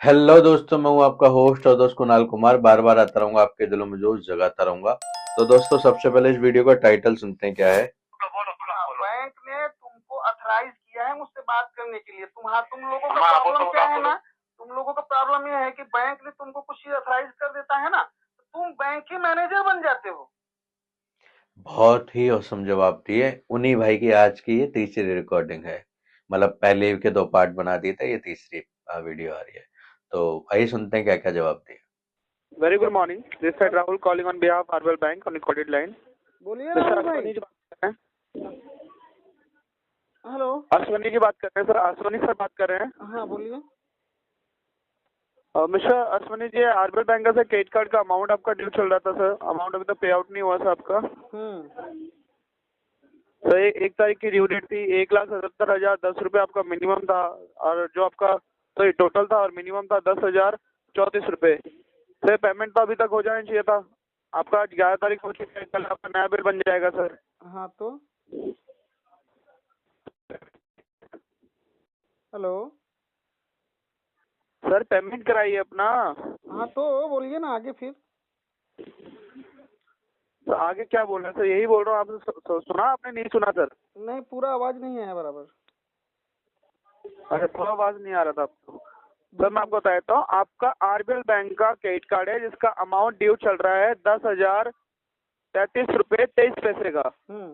Hello दोस्तों, मैं हूं आपका होस्ट और दोस्त कुणाल कुमार। बार बार आता रहूंगा, आपके दिलों में जोश जगाता रहूंगा। तो दोस्तों, सबसे पहले इस वीडियो का टाइटल सुनते हैं क्या है। बैंक ने तुमको अथराइज किया है मुझसे बात करने के लिए। तुम लोगों का प्रॉब्लम क्या है ना, तुम लोगों का प्रॉब्लम ये है कि बैंक ने तुमको कुछ अथराइज कर देता है ना, तो तुम बैंक के मैनेजर बन जाते हो। बहुत ही औसम जवाब दिए। उन्हीं भाई की आज की ये तीसरी रिकॉर्डिंग है। मतलब पहले के दो पार्ट बना दिए थे, ये तीसरी वीडियो आ रही है। तो आइए सुनते हैं क्या क्या जवाब दिए। Very good morning. This is Rahul calling on behalf of Arbel Bank on recorded line. बोलिए Mr. राहुल भाई। अश्वनी जी बात कर रहे हैं। हेलो। अश्वनी जी बात कर रहे हैं सर। अश्वनी सर बात कर रहे हैं। हाँ बोलिए। मिस्टर अश्वनी जी, आरबीएल बैंक का सर क्रेडिट कार्ड का अमाउंट आपका ड्यू चल रहा था सर। अमाउंट अभी तक पे आउट नहीं हुआ सर आपका। सर एक तारीख की ड्यू डेट थी। 1,77,010 रुपये आपका मिनिमम था, और जो आपका सॉरी टोटल था, और मिनिमम था 10,034 रुपये। सर पेमेंट तो अभी तक हो जाना चाहिए था। आपका आज 11 तारीख हो चुकी है, कल आपका नया बिल बन जाएगा सर। हाँ तो हेलो। सर पेमेंट कराइए अपना। हाँ तो बोलिए ना आगे फिर। तो आगे क्या बोल रहे हैं सर? यही बोल रहा हूँ आपने सुना, आपने नहीं सुना सर? नहीं, पूरा आवाज नहीं आया बराबर। अच्छा, थोड़ा आवाज नहीं आ रहा था आपको। सर मैं आपको बता देता हूँ, आपका आरबीएल बैंक का क्रेडिट कार्ड है जिसका अमाउंट ड्यू चल रहा है 10,033 रुपये 23 पैसे का।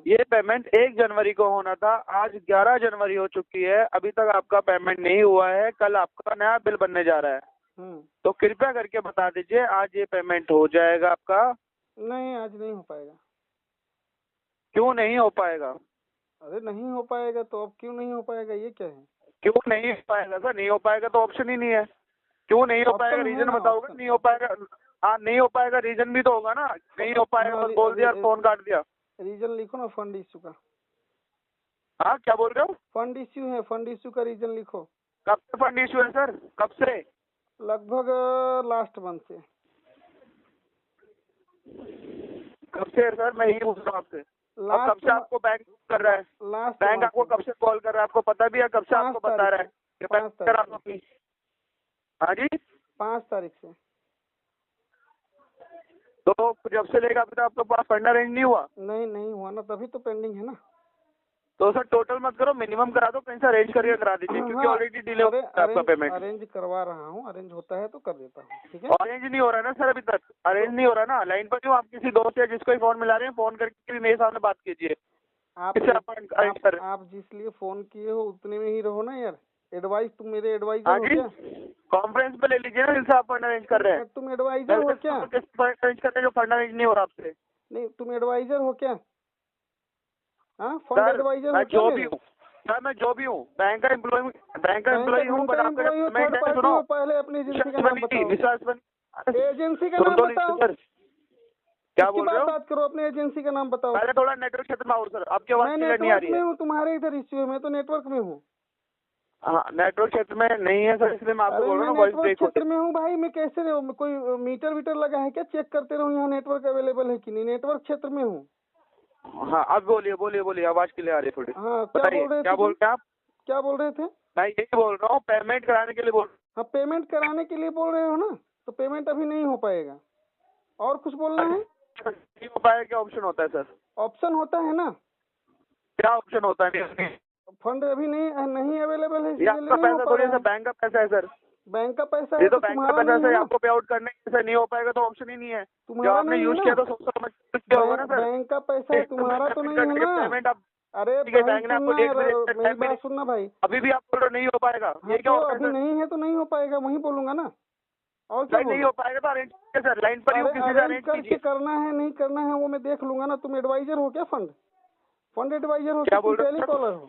ये पेमेंट 1 जनवरी को होना था, आज 11 जनवरी हो चुकी है, अभी तक आपका पेमेंट नहीं हुआ है। कल आपका नया बिल बनने जा रहा है, तो कृपया करके बता दीजिए आज ये पेमेंट हो जाएगा आपका? नहीं, आज नहीं हो पाएगा। क्यों नहीं हो पाएगा? अरे नहीं हो पाएगा तो अब क्यों नहीं हो पाएगा, ये क्या है? क्यों नहीं हो पाएगा सर? नहीं हो पाएगा तो ऑप्शन ही नहीं है। क्यों नहीं हो पाएगा? ऑप्शन है रीजन ना, बताओगे? ऑप्शन। नहीं हो पाएगा। हाँ, नहीं हो पाएगा, रीजन भी तो होगा ना। नहीं हो पाएगा हाँ, बस बोल दिया और फोन काट दिया। रीजन लिखो ना, फंड इश्यू का। हाँ, क्या बोल रहे हो? फंड इश्यू है, फंड इश्यू का रीजन लिखो। कब से फंड इशू है सर? कब से? लगभग लास्ट मंथ से। कब से है सर? मैं यही पूछ रहा हूँ आपसे। अब कब से आपको बैंक कर रहा है? लास्ट बैंक मंथ आपको कब से कॉल कर रहा है? आपको पता भी है कब से आपको बता रहा है कि बैंक कर आपको प्लीज? हाँ जी। 5 तारीख से। तो जब से लेगा अभी तक आपके पास फंड अरेंज नहीं हुआ? नहीं, नहीं हुआ ना, तभी तो पेंडिंग है ना। तो सर टोटल मत करो, मिनिमम करा दो, कहीं से अरेंज करके करा दीजिए, क्योंकि ऑलरेडी डिले हो गया आपका पेमेंट। अरेंज करवा रहा हूँ, अरेंज होता है तो कर देता हूँ, ठीक है। अरेंज नहीं हो रहा है ना सर? अभी तक अरेंज नहीं हो रहा ना। लाइन पर क्यों? आप किसी दोस्त या जिसको ही फोन मिला रहे हैं, फोन करके भी मेरे सामने बात कीजिए। आप जिस लिए फोन किए हो उतने में ही रहो ना यार। एडवाइस, तुम मेरे एडवाइजर हाँ हो जी, क्या? कॉन्फ्रेंस पे ले लीजिए ना जिनसे आप फंड अरेंज कर रहे हैं। तुम एडवाइजर हो क्या? फंड अरेंज कर रहे हैं जो फंड अरेंज नहीं हो रहा आपसे। नहीं, तुम एडवाइजर हो क्या? हाँ, फंड सर एडवाइजर मैं हो क्या जो भी मेरे? हूँ, सर मैं जो भी हूँ, बैंक का एम्प्लॉय हूँ, बैंक का एम्प्लॉय हूँ, बट आपका एम्प्लॉय हो, पेमेंट थर्ड है, पार्टी सुनो। हो, पहले अपनी एजेंसी का नाम बताओ। विश्वास बनी। एजेंसी का सुन नाम तो लीजिए बताओ। सर। क्या इसके बोल रहे बाद हो? बात करो, अपने एजेंसी का नाम बताओ। पहले थोड़ा नेटवर्क क्षेत्र में आओ सर, आपकी आवाज मैं क्लियर नहीं आ नेटवर्क रही में है। हूँ, तुम्हारे इधर इश्यू है, मैं तो नेटवर्क में हूँ। हाँ, नेटवर्क क्षेत्र में नहीं है सर, इसलिए मैं आपको अरे बोल रहा मैं हूँ ना, वॉइस नेटवर्क ब्रेक हो क्षेत्र रही में हूँ भाई, मैं कैसे रहूँ? कोई मीटर वीटर लगा है क्या? चेक करते रहूँ यहाँ नेटवर्क अवेलेबल है कि नहीं? नेटवर्क क्षेत्र में हूँ। है। हाँ, अब बोलिए बोलिए बोलिए, आवाज क्लियर आ रही है थोड़ी। हाँ, क्या बताइए बोल रहे थे क्या बोल तुम? रहे हैं आप? क्या बोल रहे थे? मैं यही बोल रहा हूँ, पेमेंट कराने के लिए बोल। हाँ, पेमेंट कराने के लिए बोल रहे हो ना, तो पेमेंट अभी नहीं हो पाएगा। और कुछ बोलना है? नहीं हो पाएगा? क्या ऑप्शन होता है सर? ऑप्शन होता है ना। क्या ऑप्शन होता है? फंड अभी नहीं नहीं अवेलेबल है, ये इसीलिए आपका नहीं हो पैसा पा थोड़ी है रहा सर, है। बैंक का पैसा है सर। बैंक का पैसा ये है तो तो बैंक का तुम्हारा पैसा नहीं है है, ना। आपको पे आउट करने के नहीं हो पाएगा तो ऑप्शन ही नहीं है। जब तुम्हारा आपने नहीं है यूज ना। किया तो सोच समझ के होगा ना सर। बैंक का पैसा है, तुम्हारा तो नहीं है ना। पेमेंट आप अरे ठीक है, भाई बैंक ने आपको सुनना डेट यार, में मेरी बात सुनना भाई। अभी भी आप बोल रहे हो नहीं हो पाएगा, हाँ ये क्या तो होता है अभी सर? नहीं है तो नहीं हो पाएगा, वही बोलूंगा ना। और क्या भाई नहीं बोलूं? हो पाएगा तो अरेंज कीजिए सर, लाइन पर ही हूँ, अरे किसी से अरेंज अरेंज करके कीजिए। करना है नहीं करना है वो मैं देख लूंगा ना। तुम एडवाइजर हो क्या? फंड फंड एडवाइजर हो कि क्या तुम बोल रहे हो? टेलीकॉलर हो?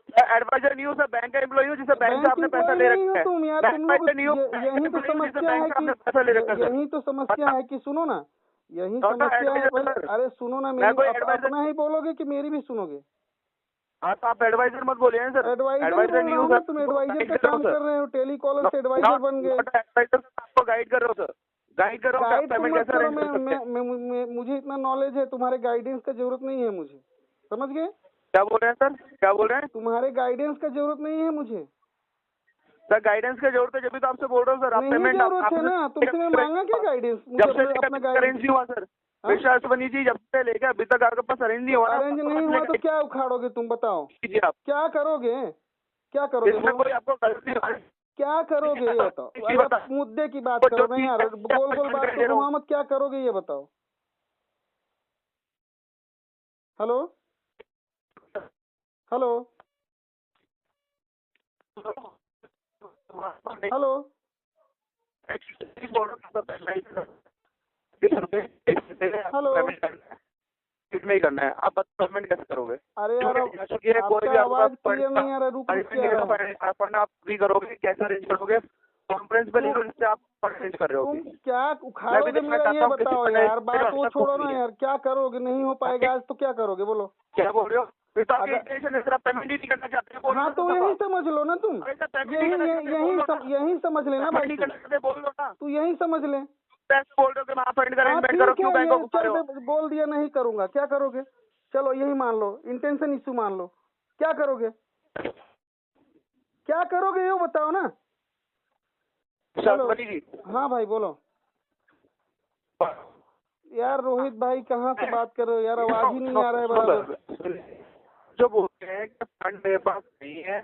मैं एडवाइजर नहीं हूँ सर, बैंक का एम्प्लॉय हूँ जिसे बैंक से बैंक आपने पैसा एम्प्लॉय ले नहीं हो रखा है। तुम यार, मैं तुम लोग एडवाइजर नहीं हूँ, यही तो जिसे समस्या बैंक है से कि आपने पैसा ले रखा है सर। यही तो समस्या है कि सुनो ना, यही कौन सा समस्या है। एडवाइजर पहले सर? अरे सुनो ना, मैं मेरी कोई एडवाइजर? अपना ही बोलोगे कि मेरी भी सुनोगे? हाँ, तो आप एडवाइजर मत बोलिए सर। एडवाइजर ही एडवाइजर बोल नहीं रहा हूँ हूँ ना, सर, तुम आपको एडवाइजर गाइड का कर रहा हूँ काम सर। कर रहे हो, टेलीकॉलर से एडवाइजर बन गए। एडवाइजर, आपको गाइड कर रहा हूँ सर, गाइड कर रहा हूँ कि आप गाइड तुम पेमेंट मत कैसे करो, अरेंज कर सकते हैं। मुझे इतना नॉलेज है, तुम्हारे गाइडेंस का जरूरत नहीं है मुझे। समझ गए? क्या बोल रहे हैं सर? क्या बोल रहे हैं? तुम्हारे गाइडेंस का जरूरत नहीं है मुझे। सर गाइडेंस की जरूरत है, जब भी तो आपसे बोल रहा हूँ सर। आप नहीं पेमेंट जरूरत है ना, तुमसे मैं मांगा क्या गाइडेंस? मुझे जब से अपना अरेंज गाइडेंस नहीं हुआ सर, विश्वास बनी जी, जब से लेके अभी तक आपके पास अरेंज नहीं हुआ ना, अरेंज नहीं हुआ तो क्या उखाड़ोगे तुम? बताओ कीजिए आप। क्या करोगे? क्या करोगे? इसमें बोलो कोई आपको गलती क्या करोगे ये बताओ। अरे आप मुद्दे की बात करो ना यार, गोल गोल बात तो घुमा मत। क्या करोगे ये बताओ। Hello hello hello hello. कितने ही करना है, आप पेमेंट कैसे करोगे? अरे यार आपका आवाज क्लियर नहीं आ रहा, रुक रुक के आ रहा है। आप भी करोगे, कैसे अरेंज करोगे? कॉन्फ्रेंस पे लिखो जिससे आप अरेंज कर रहे हो। तुम क्या उखाड़ोगे मेरा ये बताओ यार। बात वो छोड़ो ना यार, क्या करोगे? नहीं हो पाएगा आज तो क्या करोगे बोलो। क्या बोल रहे हो? पेमेंट ही नहीं करना चाहते हो? हाँ तो यही समझ लो ना तुम, यही समझ लेना भाई। बोल लो ना, तू यही समझ ले। पैसे बोल रहे हो कि आप अरेंज हाँ करो, ठीक क्यों बैंक को घुमा रहे हो? है, बोल दिया नहीं करूंगा, क्या करोगे? चलो यही मान लो, इंटेंशन इशू मान लो। क्या करोगे? क्या करोगे ये बताओ ना। सरस्वती जी। हाँ भाई बोलो। यार रोहित भाई कहाँ से बात कर रहे हो यार? आवाज ही नहीं आ रहा है बराबर। जो बोलते हैं कि फंड मेरे पास नहीं है,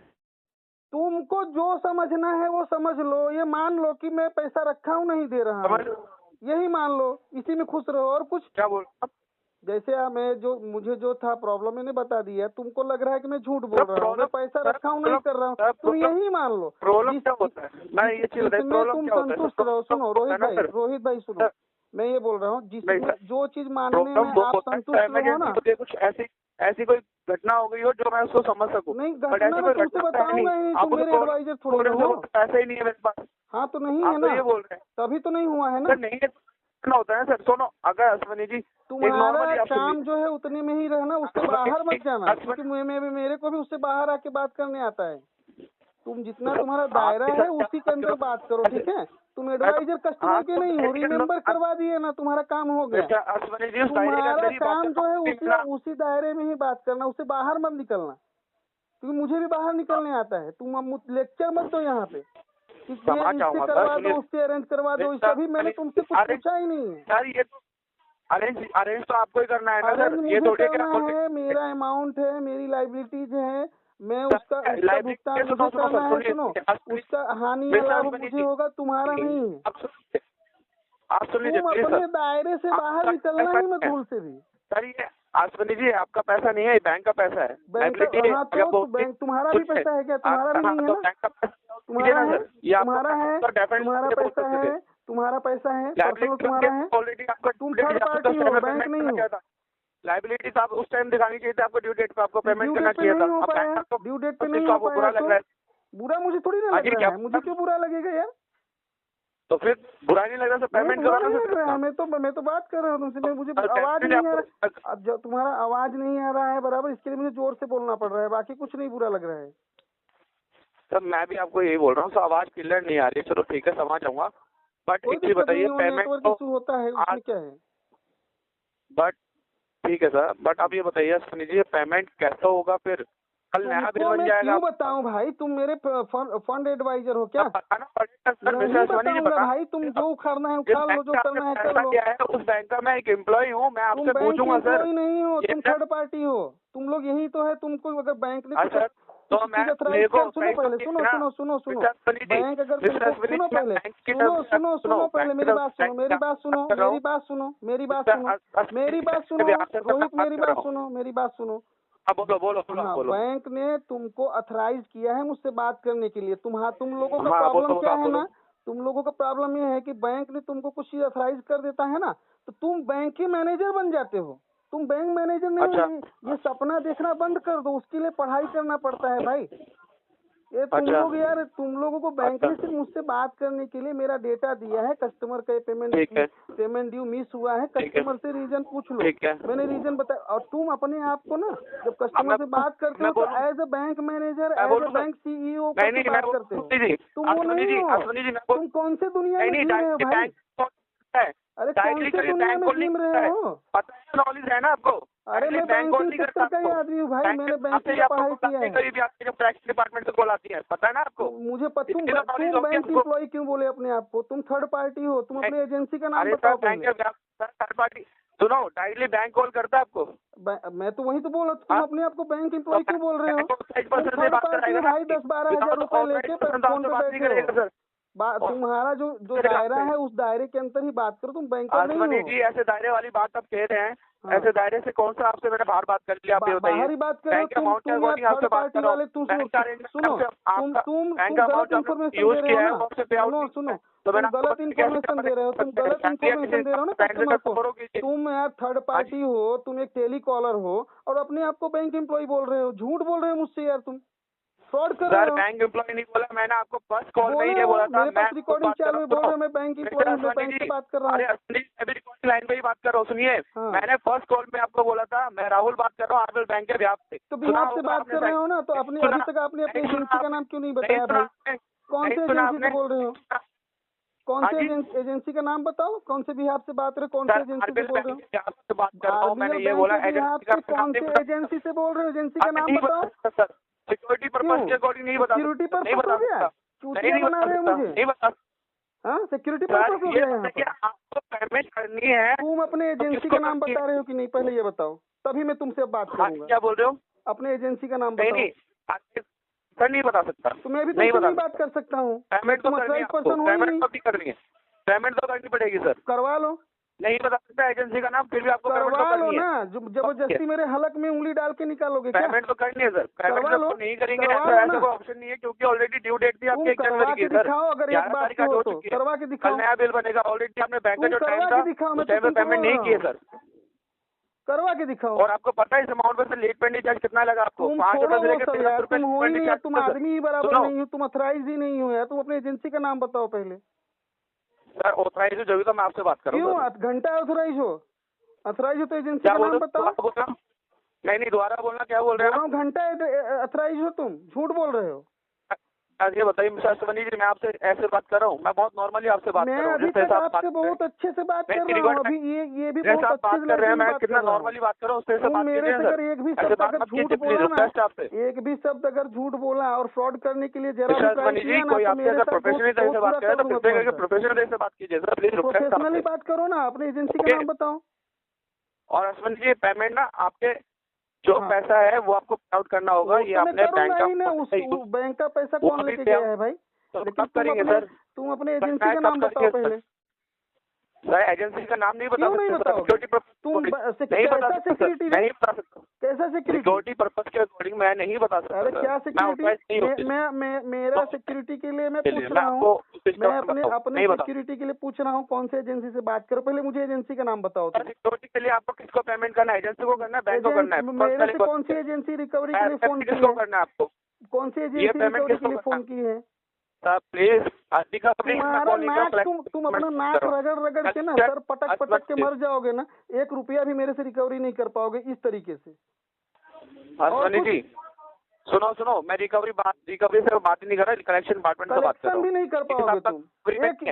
तुमको जो समझना है वो समझ लो। ये मान लो कि मैं पैसा रखा हूँ, नहीं दे रहा हूँ, यही मान लो, इसी में खुश रहो। और कुछ क्या बोल जैसे मुझे जो था प्रॉब्लम मैंने बता दिया। तुमको लग रहा है कि मैं झूठ बोल रहा हूँ, मैं पैसा रखा हूँ नहीं कर रहा हूँ, तुम यही मान लो। प्रॉब्लम क्या होता है? मैं ये चीज तुम संतुष्ट रहो। सुनो रोहित भाई सुनो, मैं ये बोल रहा हूँ जिसमें जो चीज मानने में आप संतुष्ट रहो ना। कुछ ऐसी कोई घटना हो गई हो जो मैं उसको समझ सकूं। नहीं घटना मैं तुमसे बताऊंगा ही नहीं, तुम मेरे एडवाइजर थोड़ी हो। पैसा ही नहीं है मेरे पास। हाँ तो नहीं है ना, ये बोल रहे हैं तभी तो नहीं हुआ है ना। नहीं होता है सर। सुनो, अगर अश्वनी जी तुम्हारा काम जो है उतने में ही रहना, उससे बाहर मत जाना, क्योंकि मेरे को भी उससे बाहर आके बात करने आता है। तुम जितना तुम्हारा दायरा है उसी के अंदर बात करो, ठीक है? तुम एडवाइजर कस्टमर के नहीं हो, रिमेम्बर करवा दिए ना, तुम्हारा काम हो गया। तुम्हारा काम जो है उसी दायरे में ही बात करना, उससे बाहर मत निकलना, क्योंकि मुझे भी बाहर निकलने आता है। तुम लेक्चर मत दो यहाँ पे, इससे करवा दो, उससे अरेंज करवा दो, इससे भी मैंने तुमसे कुछ पूछा ही नहीं है। ये तो अरेंज तो आपको ही करना है ना सर। ये मुझे करना है, मेरा अमाउंट है, मेरी लाइबिलिटीज है, मैं उसका भुगतान मुझे करना है। सुनो, उसका हानि या लाभ मुझे होगा, तुम्हारा नहीं है। तुम अपने दायरे से बाहर निकलना ही मत भूल से भी। सर ये आश्वनी जी आपका पैसा नहीं है, बैंक का पैसा है। बैंक बैंक तुम्हारा भी पैसा है क्या? तुम्हारा भी नहीं है ना? तुम्हारा है, तुम्हारा पैसा है, तुम्हारा पैसा है, पर्सनल तुम्हारा है। तुम थर्ड पार्टी हो, बैंक नहीं हो। लाइबिलिटी आप उस टाइम दिखानी चाहिए थी, आपको ड्यू डेट पे आपको पेमेंट करना चाहिए था। ड्यू डेट पे नहीं हो पाया। बुरा मुझे थोड़ी ना लग रहा है, मुझे क्यों बुरा लगेगा यार? तो फिर बुरा नहीं लग रहा, पेमेंट बुरा नहीं लग रहा है। मैं तो बात कर रहा हूँ तुमसे, मुझे आवाज नहीं आ रहा। अब जब तुम्हारा आवाज नहीं आ रहा है बराबर, इसके लिए मुझे जोर से बोलना पड़ रहा है, बाकी कुछ नहीं बुरा लग रहा है। सर मैं भी आपको यही बोल रहा हूँ, आवाज क्लियर नहीं आ रही है। चलो ठीक है, समझ जाऊंगा, बट एक चीज बताइए, पेमेंट इशू होता है उसमें क्या है? बट ठीक है सर, बट आप ये बताइए सुनिए, पेमेंट कैसा होगा फिर? कल नया बिल बन जाएगा। क्यों बताऊं भाई, तुम मेरे फंड एडवाइजर हो क्या? नहीं बताऊंगा भाई, तुम जो उखाड़ना है उखाड़ लो, जो करना है कर लो। उस बैंक का मैं एक एम्प्लॉय हूँ, मैं आपसे पूछूंगा सर। नहीं हो तुम, थर्ड पार्टी हो तुम लोग, यही तो है। तुमको अगर बैंक ने तो मैं सुनो पहले, सुनो बैंक अगर तुमको सुनो पहले मेरी बात सुनो रोहित, मेरी बात सुनो। बोलो। बैंक ने तुमको अथराइज किया है मुझसे बात करने के लिए। तुम लोगों का प्रॉब्लम क्या है ना, तुम लोगों का प्रॉब्लम ये है कि बैंक ने तुमको कुछ चीज अथराइज कर देता है ना, तो तुम बैंक के मैनेजर बन जाते हो। तुम बैंक मैनेजर नहीं। ये सपना देखना बंद कर दो, उसके लिए पढ़ाई करना पड़ता है भाई। ये तुम लोग यार, तुम लोगों को बैंक ने सिर्फ मुझसे बात करने के लिए मेरा डेटा दिया है, कस्टमर का पेमेंट ड्यू मिस हुआ है, कस्टमर से रीजन पूछ लो। मैंने रीजन बताया। और तुम अपने आप को ना जब कस्टमर से बात करते हो तो as a bank manager, as a bank CEO बात करते हो। तुम वो नहीं हो। तुम कौन से दुनिया में जी रहे हो भाई? अरे कौन से दुनिया में घूम रहे हो? पता है, नॉलेज है ना आपको? अरे मैं बैंकिंग सेक्टर का ही आदमी हूँ भाई, मैंने बैंकिंग का पढ़ाई किया है। कभी भी आपके जब टैक्स डिपार्टमेंट से कॉल आती है, पता है ना आपको? मुझे तुम बैंक एम्प्लॉय क्यों बोले अपने आप को? तुम थर्ड पार्टी हो, तुम अपनी एजेंसी का नाम बताओ पहले। थर्ड पार्टी सुनो, डायरेक्टली बैंक कॉल करता है आपको? मैं तो वही तो बोल रहा हूँ, तुम अपने आप को बैंक एम्प्लॉय क्यों बोल रहे हो? थर्ड पार्टी में भाई 10-12 हजार रुपए लेके फोन पे बैठे हो। तुम्हारा जो दायरा है उस दायरे के अंदर ही बात करो, तुम बैंकर नहीं हो। जी ऐसे दायरे वाली बात आप कह रहे हैं, ऐसे दायरे से कौन सा आपसे मैंने बाहर बात कर लिया? आप बाहर ही बात कर रहे हो तुम थर्ड पार्टी वाले। तुम सुनो, तुम गलत इन्फॉर्मेशन दे रहे हो ना। सुनो तुम गलत इन्फॉर्मेशन दे रहे हो, तुम गलत इन्फॉर्मेशन दे रहे हो ना कस्टमर को। तुम यार थर्ड पार्टी हो, तुम एक टेलीकॉलर हो और अपने आप को बैंक एम्प्लॉय बोल रहे हो। झूठ बोल रहे हो मुझसे यार, तुम फ्रॉड कर रहे हो। बैंक एम्प्लॉय नहीं बोला मैंने, आपको फर्स्ट कॉल में ही बोला था। मेरे पास रिकॉर्डिंग चालू है, बोल रहे मैं बैंक एम्प्लॉय हूं, मैं बैंक से बात कर रहा हूँ। अरे अभी रिकॉर्डिंग लाइन पे ही बात कर रहा हूँ, सुनिए। मैंने फर्स्ट कॉल में आपको बोला था मैं राहुल बात कर रहा हूँ आरबीएल बैंक के बिहाफ से। तो बिहाफ से बात कर रहे हो ना, तो अपने अभी तक आपने अपनी एजेंसी का नाम क्यों नहीं बताया भाई? कौन सी एजेंसी से बोल रहे हो? कौन सी एजेंसी का नाम बताओ, कौन से बिहाफ से बात रहे हो? कौन सी एजेंसी से बोल रहे हो? मैंने ये बोला कौन सी एजेंसी से बोल रहे हो? एजेंसी का नाम बताओ। सिक्योरिटी पर्पस के अकॉर्डिंग नहीं बता। सिक्योरिटी पर्पस हो गया? चूतिया बना रहे हो मुझे? नहीं बता। हाँ सिक्योरिटी पर्पस हो गया यहाँ पर। आपको पेमेंट करनी है। तुम अपने एजेंसी का नाम बता रहे हो कि नहीं, पहले ये बताओ, तभी मैं तुमसे अब बात करूंगा। क्या बोल रहे हो? अपने एजेंसी का नाम बताओ। सर नहीं बता सकता। तो मैं भी तुमसे नहीं बात कर सकता हूँ। पेमेंट तो करनी है, पेमेंट तो करनी है, पेमेंट तो करनी पड़ेगी सर। करवा लो। नहीं बता सकता एजेंसी का नाम, फिर भी आपको करवा लो ना। जबरदस्ती मेरे हलक में उंगली डाल के निकालोगे क्या? पेमेंट तो करनी है सर, पेमेंट तो नहीं करेंगे ऐसा कोई ऑप्शन नहीं है, क्योंकि ऑलरेडी ड्यू डेट भी आपकी 1 जनवरी की है सर। दिखाओ अगर एक बात हो तो करवा के दिखाओ। कल नया बिल बनेगा, ऑलरेडी आपने बैंक का जो टाइम था उस टाइम पे पेमेंट नहीं किए सर। करवा के दिखाओ। और आपको पता है इस अमाउंट में से लेट पेंडिंग चार्ज कितना लगा आपको? 5 रुपए से लेकर 13 रुपए। तुम हो ही नहीं, तुम आदमी ही बराबर नहीं हो, तुम अथराइज ही नहीं हो यार। तुम अपनी एजेंसी का नाम बताओ पहले। सर ऑथराइज हो जब तो मैं आपसे बात करूँ। क्यों घंटा ऑथराइज हो? अथराइज हो तो एजेंसी का नाम बताओ। नहीं दोबारा बोलना, क्या बोल रहे हो? घंटा अथराइज हो तुम, झूठ बोल रहे हो। ये बताइए मिस्टर सवनी जी, मैं आपसे ऐसे बात कर रहा हूँ? मैं बहुत नॉर्मली आपसे बात कर रहा हूँ। मैं अभी तक आपसे बहुत अच्छे से बात कर रहा हूँ। अभी ये भी बहुत अच्छे से कर रहे हैं। मैं कितना नॉर्मली बात कर रहा हूँ उससे बात मेरे से अगर एक भी शब्द अगर झूठ बोला ना, एक भी शब्द अगर झूठ बोला और फ्रॉड करने के लिए जरा प्रोफेशनली बात करो ना। अपनी एजेंसी का नाम बताओ। और अश्विन जी पेमेंट ना आपके जो पैसा है वो आपको पे आउट करना होगा। ये आपने बैंक का पैसा कौन लेके गया है भाई? लेकिन करेंगे सर, तुम अपने एजेंसी का नाम बताओ पहले। सर एजेंसी का नाम नहीं बता सकते। नहीं बताओ तुम सिक्योरिटी नहीं बता सकता। कैसा सिक्योरिटी पर्पस के अकॉर्डिंग मैं नहीं बता सकता। अरे क्या सिक्योरिटी? मेरा सिक्योरिटी के लिए मैं पूछ रहा हूँ। मैं अपने सिक्योरिटी के लिए पूछ रहा हूँ कौन से एजेंसी से बात करो। पहले मुझे एजेंसी का नाम बताओ। सिक्योरिटी के लिए आपको किसको पेमेंट करना है? एजेंसी को करना है, बैंक को करना है? मेरे से कौन सी एजेंसी रिकवरी के लिए फोन की है? करना है आपको? कौन सी एजेंसी रिकवरी के लिए फोन की है? प्लीज तुम अपना नाक रगड़ के ना सर पटक के मर जाओगे ना। 1 रुपया भी मेरे से रिकवरी नहीं कर पाओगे इस तरीके से। जी सुनो, मैं रिकवरी से बात ही नहीं कर रहा, कलेक्शन डिपार्टमेंट से बात कर रहा हूँ। भी नहीं कर पाओगे तुम।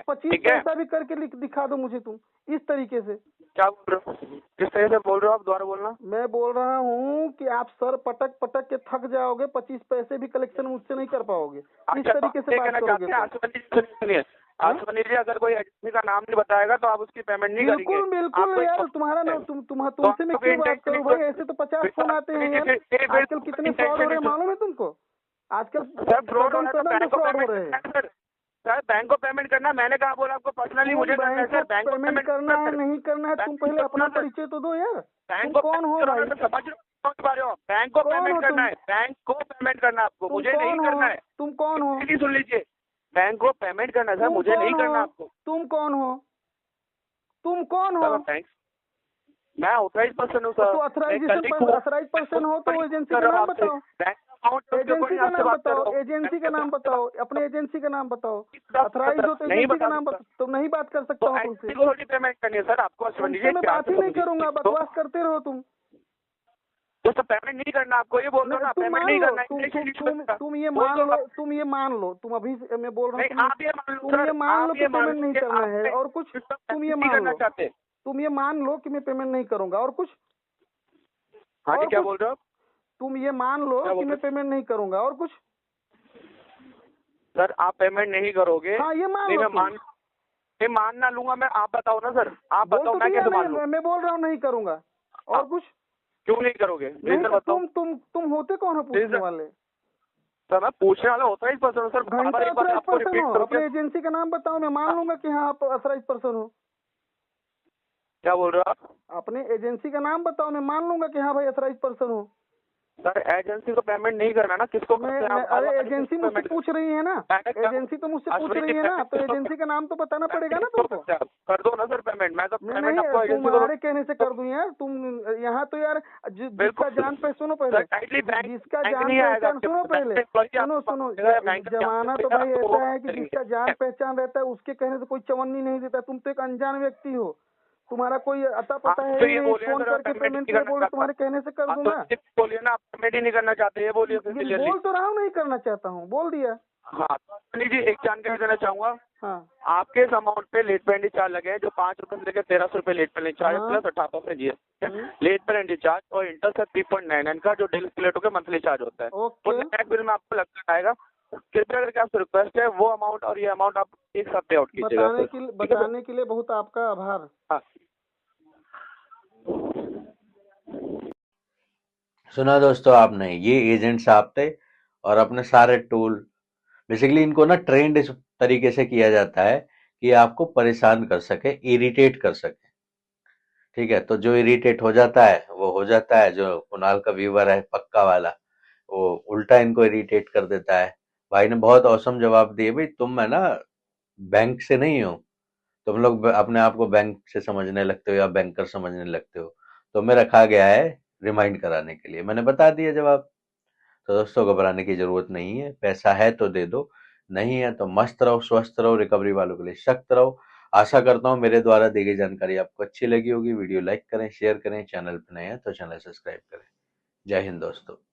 25 पैसा भी करके दिखा दो मुझे तुम इस तरीके से। क्या बोल रहे हो? किस तरह से बोल रहे हो आप? दोबारा बोलना। मैं बोल रहा हूँ कि आप सर पटक के थक जाओगे, 25 पैसे भी कलेक्शन मुझसे नहीं कर पाओगे इस तरीके से बात करोगे। आसुमनी जी अगर कोई एजेंसी का नाम नहीं बताएगा तो आप उसकी पेमेंट नहीं करेंगे। बिल्कुल यार तुम्हारा नाम तुमसे मैं क्यों बात करूँ भाई? ऐसे तो 50 फोन आते हैं यार। आजकल कितने फ्रॉड हो रहे हैं मालूम है तुमको? आजकल फ्रॉड हो रहे हैं। सर बैंक को पेमेंट करना, मैंने कहा बोला आपको पर्सनली मुझे करना है सर। बैंक को पेमेंट करना है नहीं करना है तुम पहले अपना परिचय तो दो यार। बैंक को कौन हो भाई? समझ पा रहे हो? बैंक को पेमेंट करना है, बैंक को पेमेंट करना आपको, मुझे नहीं करना है। तुम कौन हो? सुन लीजिए, बैंक को पेमेंट करना है सर, मुझे नहीं करना आपको। तुम कौन हो? तुम कौन हो? मैं ऑथराइज पर्सन हूँ सर। तो अथराइज पर्सन हो तो एजेंसी का नाम बताओ। एजेंसी का नाम बताओ। एजेंसी का नाम बताओ। अपने एजेंसी का नाम बताओ। अथराइज हो तो एजेंसी का नाम बताओ। तो नहीं बात कर सकता हूँ तुमसे। पेमेंट करनी है सर आपको। मैं बात ही नहीं करूंगा, बकवास करते रहो तुम। तो सब पेमेंट नहीं करना, आपको ये बोल रहा हूँ ना, तुम पेमेंट मान नहीं लो, करना। तुम ये मान लो, तुम अभी मैं बोल रहा हूँ, आप ये मान लो, तुम ये मान लो कि पेमेंट नहीं करना है, और कुछ तुम ये मान लो, चाहते। तुम ये मान लो कि मैं पेमेंट नहीं करूंगा, और कुछ? हाँ जी, और क्या कुछ? बोल रहे हो आप? तुम ये मान लो क्या कि बोल मैं रहे पेमेंट नहीं करूंगा, और कुछ? सर आप पेमेंट नहीं करोगे? हाँ, ये मान नहीं, लो तुम। मैं मान ना लूंगा मैं, आप बताओ ना सर, आप बोल बताओ तो मैं दिया, कैसे मान लूं? मैं बोल रहा हूँ नहीं करूंगा, और कुछ? क्यों नहीं करोगे? नहीं रीजन तो बताओ। तुम होते कौन हो पूछने रीजन वाले? सर मैं पूछने वाला होता ही पर्सन हूँ सर, घंटा एक बार अथराइज आपको पर्सन रिपीट हो? करूँ अपने क्या? एजेंसी का नाम बताओ, मैं मान लूंगा कि हाँ आप अथराइज पर्सन हो। क्या बोल रहे हो आप? अपने एजेंसी का नाम बताओ, मैं मान लूंगा कि हाँ भाई अथराइज पर्सन हो। सर एजेंसी को पेमेंट नहीं करना ना, किसको करते हैं आप? अरे एजेंसी मुझसे पूछ रही है ना, एजेंसी तो मुझसे पूछ रही है ना, तो एजेंसी का नाम तो बताना पड़ेगा ना तुमको। कर दो ना सर पेमेंट, मैं तो पेमेंट नहीं, आपको एजेंसी को तुम्हारे कहने से कर दूं यार? तुम यहाँ तो यार जिसका जान पे सुनो पहले, जिसका जान पहचान सुनो पहले, सुनो जमाना तो भाई ऐसा है कि जिसका जान पहचान रहता है उसके कहने से कोई चवन्नी नहीं देता। तुम तो एक अनजान व्यक्ति हो, तुम्हारा कोई अता पता है ही नहीं, फोन करके पेमेंट के लिए बोल, तुम्हारे कहने से कर दूंगा। बोलिए ना, आप पेमेंट ही नहीं करना चाहते, ये बोलिए बोल तो रहा हूँ नहीं करना चाहता हूँ, बोल दिया। हाँ जी, एक जानकारी देना चाहूंगा। हाँ, आपके इस अमाउंट पे लेट पेनल्टी चार्ज लगे हैं, जो 5 रुपए से लेकर 1300 रुपए late penalty charge plus 18% GST, late penalty charge और इंटरेस्ट है 3.99 का, जो डेली लेट होकर मंथली चार्ज होता है। ओके। तो नेट बिल में आपको लगता आएगा। कृपया करके आपसे रिक्वेस्ट है, वो अमाउंट और ये अमाउंट आप एक साथ पे आउट कीजिएगा। बताने के लिए बहुत आपका आभार। हाँ। सुना दोस्तों आपने, ये एजेंट साहब थे और अपने सारे टूल, बेसिकली इनको ना ट्रेंड इस तरीके से किया जाता है कि आपको परेशान कर सके, इरिटेट कर सके। ठीक है, तो जो इरिटेट हो जाता है वो हो जाता है, जो कुणाल का व्यूवर है पक्का वाला, वो उल्टा इनको इरिटेट कर देता है। भाई ने बहुत औसम जवाब दिए, भाई तुम है ना बैंक से नहीं हो, तुम लोग अपने आप को बैंक से समझने लगते हो या बैंकर समझने लगते हो, तुम्हें रखा गया है रिमाइंड कराने के लिए। मैंने बता दिया जवाब। तो दोस्तों घबराने की जरूरत नहीं है, पैसा है तो दे दो, नहीं है तो मस्त रहो, स्वस्थ रहो, रिकवरी वालों के लिए सख्त रहो। आशा करता हूँ मेरे द्वारा दी गई जानकारी आपको अच्छी लगी होगी। वीडियो लाइक करें, शेयर करें, चैनल पर नए हैं तो चैनल सब्सक्राइब करें। जय हिंद दोस्तों।